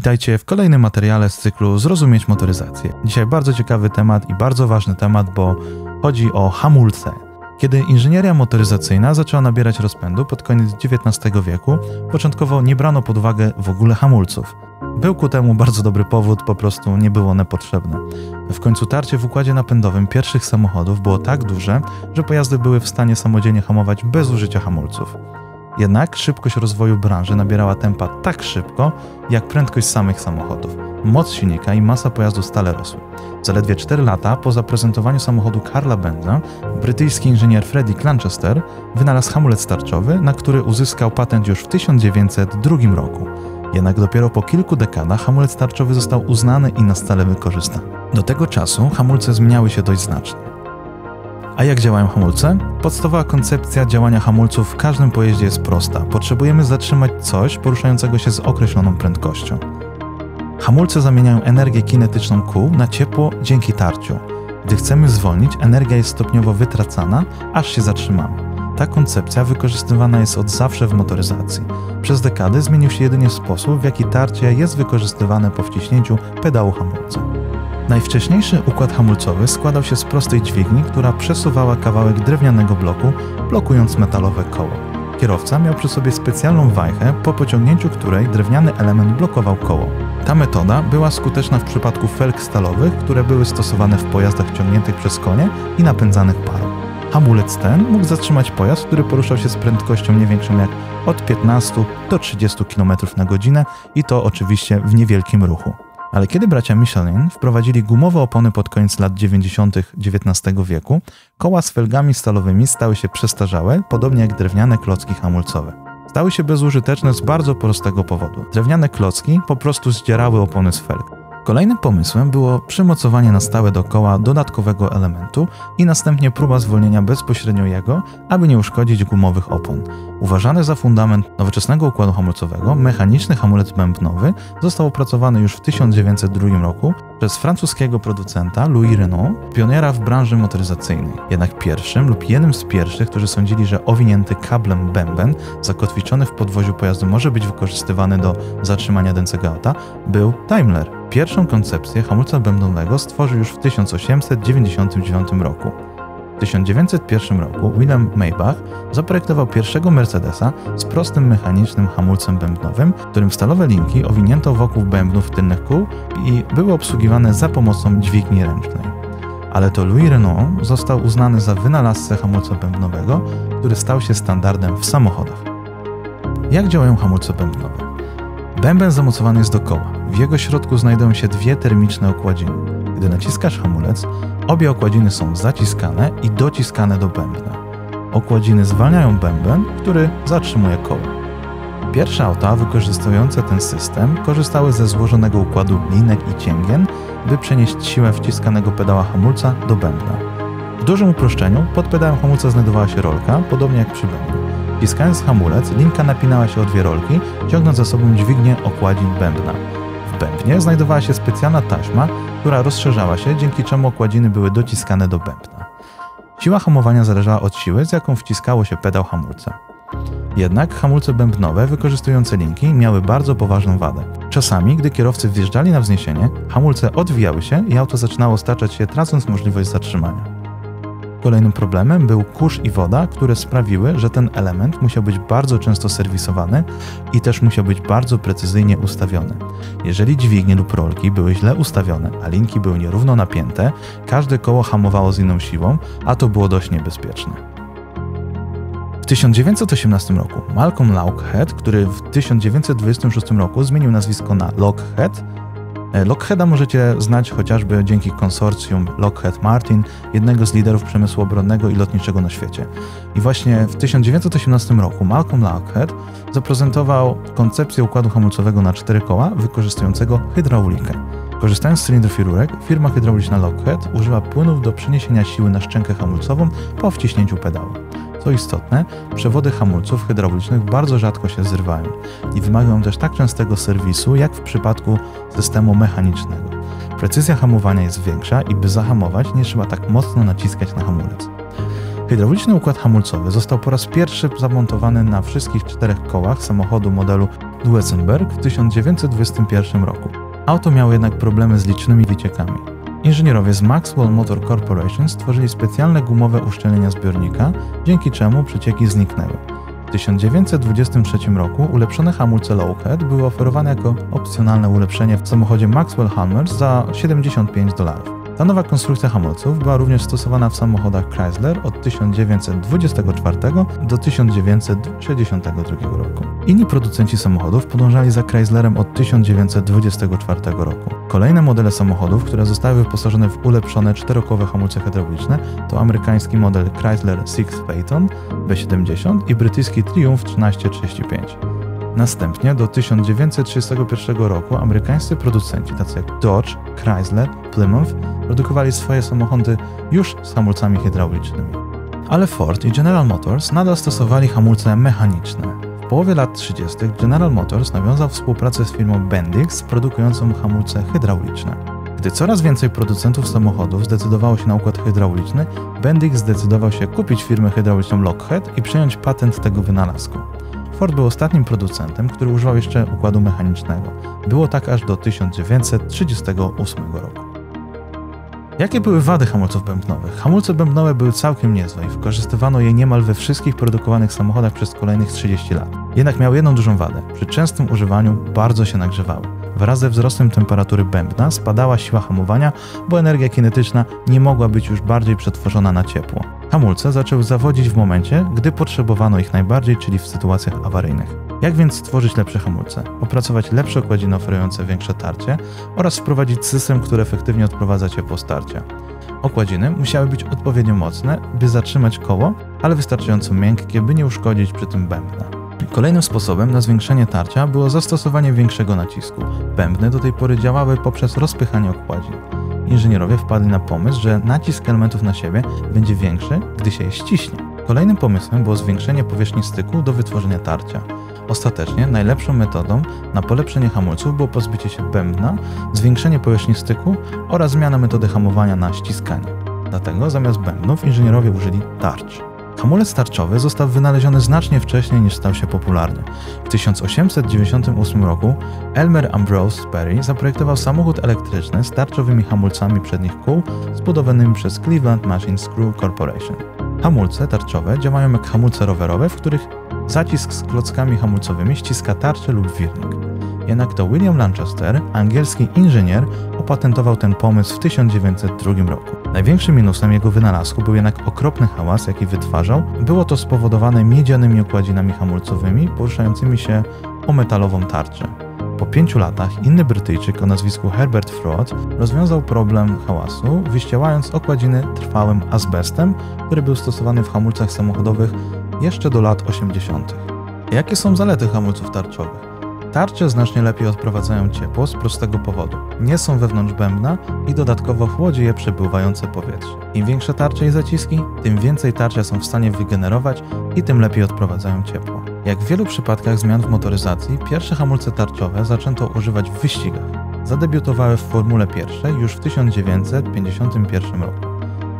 Witajcie w kolejnym materiale z cyklu Zrozumieć motoryzację. Dzisiaj bardzo ciekawy temat i bardzo ważny temat, bo chodzi o hamulce. Kiedy inżynieria motoryzacyjna zaczęła nabierać rozpędu pod koniec XIX wieku, początkowo nie brano pod uwagę w ogóle hamulców. Był ku temu bardzo dobry powód, po prostu nie były one potrzebne. W końcu tarcie w układzie napędowym pierwszych samochodów było tak duże, że pojazdy były w stanie samodzielnie hamować bez użycia hamulców. Jednak szybkość rozwoju branży nabierała tempa tak szybko, jak prędkość samych samochodów. Moc silnika i masa pojazdu stale rosły. Zaledwie 4 lata po zaprezentowaniu samochodu Karla Benza, brytyjski inżynier Frederick Lanchester wynalazł hamulec tarczowy, na który uzyskał patent już w 1902 roku. Jednak dopiero po kilku dekadach hamulec tarczowy został uznany i na stale wykorzystany. Do tego czasu hamulce zmieniały się dość znacznie. A jak działają hamulce? Podstawowa koncepcja działania hamulców w każdym pojeździe jest prosta. Potrzebujemy zatrzymać coś poruszającego się z określoną prędkością. Hamulce zamieniają energię kinetyczną kół na ciepło dzięki tarciu. Gdy chcemy zwolnić, energia jest stopniowo wytracana, aż się zatrzymamy. Ta koncepcja wykorzystywana jest od zawsze w motoryzacji. Przez dekady zmienił się jedynie sposób, w jaki tarcie jest wykorzystywane po wciśnięciu pedału hamulca. Najwcześniejszy układ hamulcowy składał się z prostej dźwigni, która przesuwała kawałek drewnianego bloku, blokując metalowe koło. Kierowca miał przy sobie specjalną wajchę, po pociągnięciu której drewniany element blokował koło. Ta metoda była skuteczna w przypadku felg stalowych, które były stosowane w pojazdach ciągniętych przez konie i napędzanych parą. Hamulec ten mógł zatrzymać pojazd, który poruszał się z prędkością nie większą jak od 15 do 30 km na godzinę i to oczywiście w niewielkim ruchu. Ale kiedy bracia Michelin wprowadzili gumowe opony pod koniec lat 90. XIX wieku, koła z felgami stalowymi stały się przestarzałe, podobnie jak drewniane klocki hamulcowe. Stały się bezużyteczne z bardzo prostego powodu. Drewniane klocki po prostu zdzierały opony z felg. Kolejnym pomysłem było przymocowanie na stałe do koła dodatkowego elementu i następnie próba zwolnienia bezpośrednio jego, aby nie uszkodzić gumowych opon. Uważany za fundament nowoczesnego układu hamulcowego, mechaniczny hamulec bębnowy został opracowany już w 1902 roku przez francuskiego producenta Louis Renault, pioniera w branży motoryzacyjnej. Jednak pierwszym lub jednym z pierwszych, którzy sądzili, że owinięty kablem bęben zakotwiczony w podwoziu pojazdu może być wykorzystywany do zatrzymania dętego auta, był Daimler. Pierwszą koncepcję hamulca bębnowego stworzył już w 1899 roku. W 1901 roku Wilhelm Maybach zaprojektował pierwszego Mercedesa z prostym mechanicznym hamulcem bębnowym, którym stalowe linki owinięto wokół bębnów tylnych kół i były obsługiwane za pomocą dźwigni ręcznej. Ale to Louis Renault został uznany za wynalazcę hamulca bębnowego, który stał się standardem w samochodach. Jak działają hamulce bębnowe? Bęben zamocowany jest do koła. W jego środku znajdują się dwie termiczne okładziny. Gdy naciskasz hamulec, obie okładziny są zaciskane i dociskane do bębna. Okładziny zwalniają bęben, który zatrzymuje koło. Pierwsze auta wykorzystujące ten system korzystały ze złożonego układu linek i cięgien, by przenieść siłę wciskanego pedała hamulca do bębna. W dużym uproszczeniu pod pedałem hamulca znajdowała się rolka, podobnie jak przy bębnie. Wciskając hamulec, linka napinała się o dwie rolki, ciągnąc za sobą dźwignię okładzin bębna. W bębnie znajdowała się specjalna taśma, która rozszerzała się, dzięki czemu okładziny były dociskane do bębna. Siła hamowania zależała od siły, z jaką wciskało się pedał hamulca. Jednak hamulce bębnowe wykorzystujące linki miały bardzo poważną wadę. Czasami, gdy kierowcy wjeżdżali na wzniesienie, hamulce odwijały się i auto zaczynało staczać się, tracąc możliwość zatrzymania. Kolejnym problemem był kurz i woda, które sprawiły, że ten element musiał być bardzo często serwisowany i też musiał być bardzo precyzyjnie ustawiony. Jeżeli dźwignie lub rolki były źle ustawione, a linki były nierówno napięte, każde koło hamowało z inną siłą, a to było dość niebezpieczne. W 1918 roku Malcolm Lockheed, który w 1926 roku zmienił nazwisko na Lockheed, Lockheeda możecie znać chociażby dzięki konsorcjum Lockheed Martin, jednego z liderów przemysłu obronnego i lotniczego na świecie. I właśnie w 1918 roku Malcolm Lockheed zaprezentował koncepcję układu hamulcowego na 4 koła wykorzystującego hydraulikę. Korzystając z cylindrów i rurek, firma hydrauliczna Lockheed używa płynów do przeniesienia siły na szczękę hamulcową po wciśnięciu pedału. Co istotne, przewody hamulców hydraulicznych bardzo rzadko się zrywają i wymagają też tak częstego serwisu, jak w przypadku systemu mechanicznego. Precyzja hamowania jest większa i by zahamować, nie trzeba tak mocno naciskać na hamulec. Hydrauliczny układ hamulcowy został po raz pierwszy zamontowany na wszystkich 4 kołach samochodu modelu Duesenberg w 1921 roku. Auto miało jednak problemy z licznymi wyciekami. Inżynierowie z Maxwell Motor Corporation stworzyli specjalne gumowe uszczelnienia zbiornika, dzięki czemu przecieki zniknęły. W 1923 roku ulepszone hamulce Low-Head były oferowane jako opcjonalne ulepszenie w samochodzie Maxwell Hammers za $75. Ta nowa konstrukcja hamulców była również stosowana w samochodach Chrysler od 1924 do 1962 roku. Inni producenci samochodów podążali za Chryslerem od 1924 roku. Kolejne modele samochodów, które zostały wyposażone w ulepszone czterokołowe hamulce hydrauliczne, to amerykański model Chrysler Six Phaeton B70 i brytyjski Triumph 1335. Następnie do 1931 roku amerykańscy producenci tacy jak Dodge, Chrysler, Plymouth produkowali swoje samochody już z hamulcami hydraulicznymi. Ale Ford i General Motors nadal stosowali hamulce mechaniczne. W połowie lat 30. General Motors nawiązał współpracę z firmą Bendix produkującą hamulce hydrauliczne. Gdy coraz więcej producentów samochodów zdecydowało się na układ hydrauliczny, Bendix zdecydował się kupić firmę hydrauliczną Lockheed i przejąć patent tego wynalazku. Ford był ostatnim producentem, który używał jeszcze układu mechanicznego. Było tak aż do 1938 roku. Jakie były wady hamulców bębnowych? Hamulce bębnowe były całkiem niezłe i wykorzystywano je niemal we wszystkich produkowanych samochodach przez kolejnych 30 lat. Jednak miały jedną dużą wadę. Przy częstym używaniu bardzo się nagrzewały. Wraz ze wzrostem temperatury bębna spadała siła hamowania, bo energia kinetyczna nie mogła być już bardziej przetworzona na ciepło. Hamulce zaczęły zawodzić w momencie, gdy potrzebowano ich najbardziej, czyli w sytuacjach awaryjnych. Jak więc stworzyć lepsze hamulce? Opracować lepsze okładziny oferujące większe tarcie oraz wprowadzić system, który efektywnie odprowadza ciepło starcia. Okładziny musiały być odpowiednio mocne, by zatrzymać koło, ale wystarczająco miękkie, by nie uszkodzić przy tym bębna. Kolejnym sposobem na zwiększenie tarcia było zastosowanie większego nacisku. Bębny do tej pory działały poprzez rozpychanie okładzin. Inżynierowie wpadli na pomysł, że nacisk elementów na siebie będzie większy, gdy się je ściśnie. Kolejnym pomysłem było zwiększenie powierzchni styku do wytworzenia tarcia. Ostatecznie najlepszą metodą na polepszenie hamulców było pozbycie się bębna, zwiększenie powierzchni styku oraz zmiana metody hamowania na ściskanie. Dlatego zamiast bębnów inżynierowie użyli tarcz. Hamulec tarczowy został wynaleziony znacznie wcześniej niż stał się popularny. W 1898 roku Elmer Ambrose Sperry zaprojektował samochód elektryczny z tarczowymi hamulcami przednich kół zbudowanymi przez Cleveland Machine Screw Corporation. Hamulce tarczowe działają jak hamulce rowerowe, w których zacisk z klockami hamulcowymi ściska tarczę lub wirnik. Jednak to William Lancaster, angielski inżynier, opatentował ten pomysł w 1902 roku. Największym minusem jego wynalazku był jednak okropny hałas, jaki wytwarzał. Było to spowodowane miedzianymi okładzinami hamulcowymi poruszającymi się o metalową tarczę. Po 5 latach inny Brytyjczyk o nazwisku Herbert Froud rozwiązał problem hałasu, wyścielając okładziny trwałym azbestem, który był stosowany w hamulcach samochodowych jeszcze do lat 80. Jakie są zalety hamulców tarczowych? Tarcze znacznie lepiej odprowadzają ciepło z prostego powodu. Nie są wewnątrz bębna i dodatkowo chłodzi je przepływające powietrze. Im większe tarcze i zaciski, tym więcej tarcia są w stanie wygenerować i tym lepiej odprowadzają ciepło. Jak w wielu przypadkach zmian w motoryzacji, pierwsze hamulce tarczowe zaczęto używać w wyścigach. Zadebiutowały w Formule pierwszej już w 1951 roku.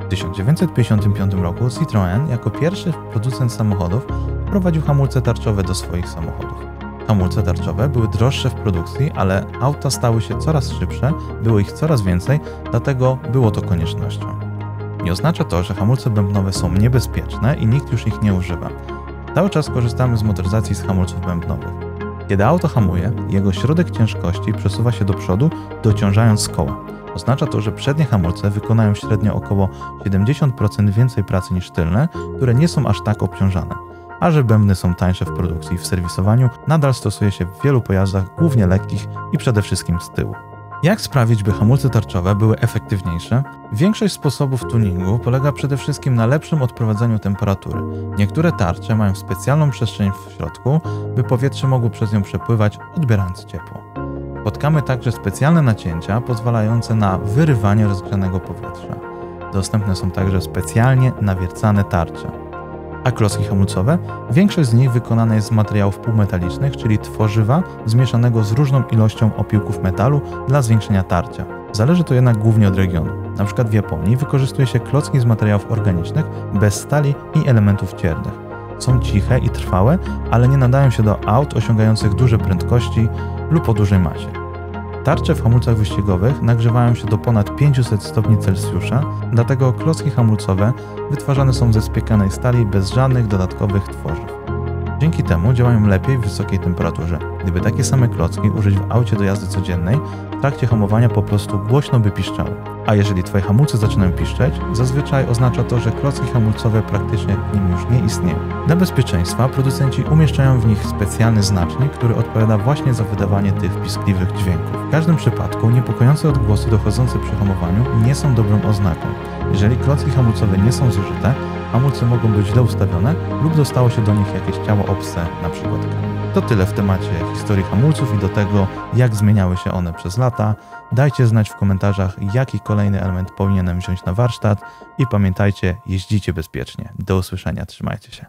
W 1955 roku Citroën jako pierwszy producent samochodów wprowadził hamulce tarczowe do swoich samochodów. Hamulce tarczowe były droższe w produkcji, ale auta stały się coraz szybsze, było ich coraz więcej, dlatego było to koniecznością. Nie oznacza to, że hamulce bębnowe są niebezpieczne i nikt już ich nie używa. Cały czas korzystamy z motoryzacji z hamulców bębnowych. Kiedy auto hamuje, jego środek ciężkości przesuwa się do przodu, dociążając koła. Oznacza to, że przednie hamulce wykonają średnio około 70% więcej pracy niż tylne, które nie są aż tak obciążane. A że bębny są tańsze w produkcji i w serwisowaniu, nadal stosuje się w wielu pojazdach, głównie lekkich i przede wszystkim z tyłu. Jak sprawić, by hamulce tarczowe były efektywniejsze? Większość sposobów tuningu polega przede wszystkim na lepszym odprowadzaniu temperatury. Niektóre tarcze mają specjalną przestrzeń w środku, by powietrze mogło przez nią przepływać, odbierając ciepło. Spotkamy także specjalne nacięcia pozwalające na wyrywanie rozgrzanego powietrza. Dostępne są także specjalnie nawiercane tarcze. A klocki hamulcowe? Większość z nich wykonana jest z materiałów półmetalicznych, czyli tworzywa zmieszanego z różną ilością opiłków metalu dla zwiększenia tarcia. Zależy to jednak głównie od regionu. Na przykład w Japonii wykorzystuje się klocki z materiałów organicznych, bez stali i elementów ciernych. Są ciche i trwałe, ale nie nadają się do aut osiągających duże prędkości lub o dużej masie. Tarcze w hamulcach wyścigowych nagrzewają się do ponad 500 stopni Celsjusza, dlatego klocki hamulcowe wytwarzane są ze spiekanej stali bez żadnych dodatkowych tworzyw. Dzięki temu działają lepiej w wysokiej temperaturze. Gdyby takie same klocki użyć w aucie do jazdy codziennej, w trakcie hamowania po prostu głośno by piszczały. A jeżeli Twoje hamulce zaczynają piszczeć, zazwyczaj oznacza to, że klocki hamulcowe praktycznie w nim już nie istnieją. Dla bezpieczeństwa producenci umieszczają w nich specjalny znacznik, który odpowiada właśnie za wydawanie tych piskliwych dźwięków. W każdym przypadku niepokojące odgłosy dochodzące przy hamowaniu nie są dobrą oznaką. Jeżeli klocki hamulcowe nie są zużyte, hamulce mogą być źle ustawione lub dostało się do nich jakieś ciało obce, np. kamień. To tyle w temacie historii hamulców i do tego, jak zmieniały się one przez lata. Dajcie znać w komentarzach, jaki kolejny element powinienem wziąć na warsztat i pamiętajcie, jeździcie bezpiecznie. Do usłyszenia, trzymajcie się.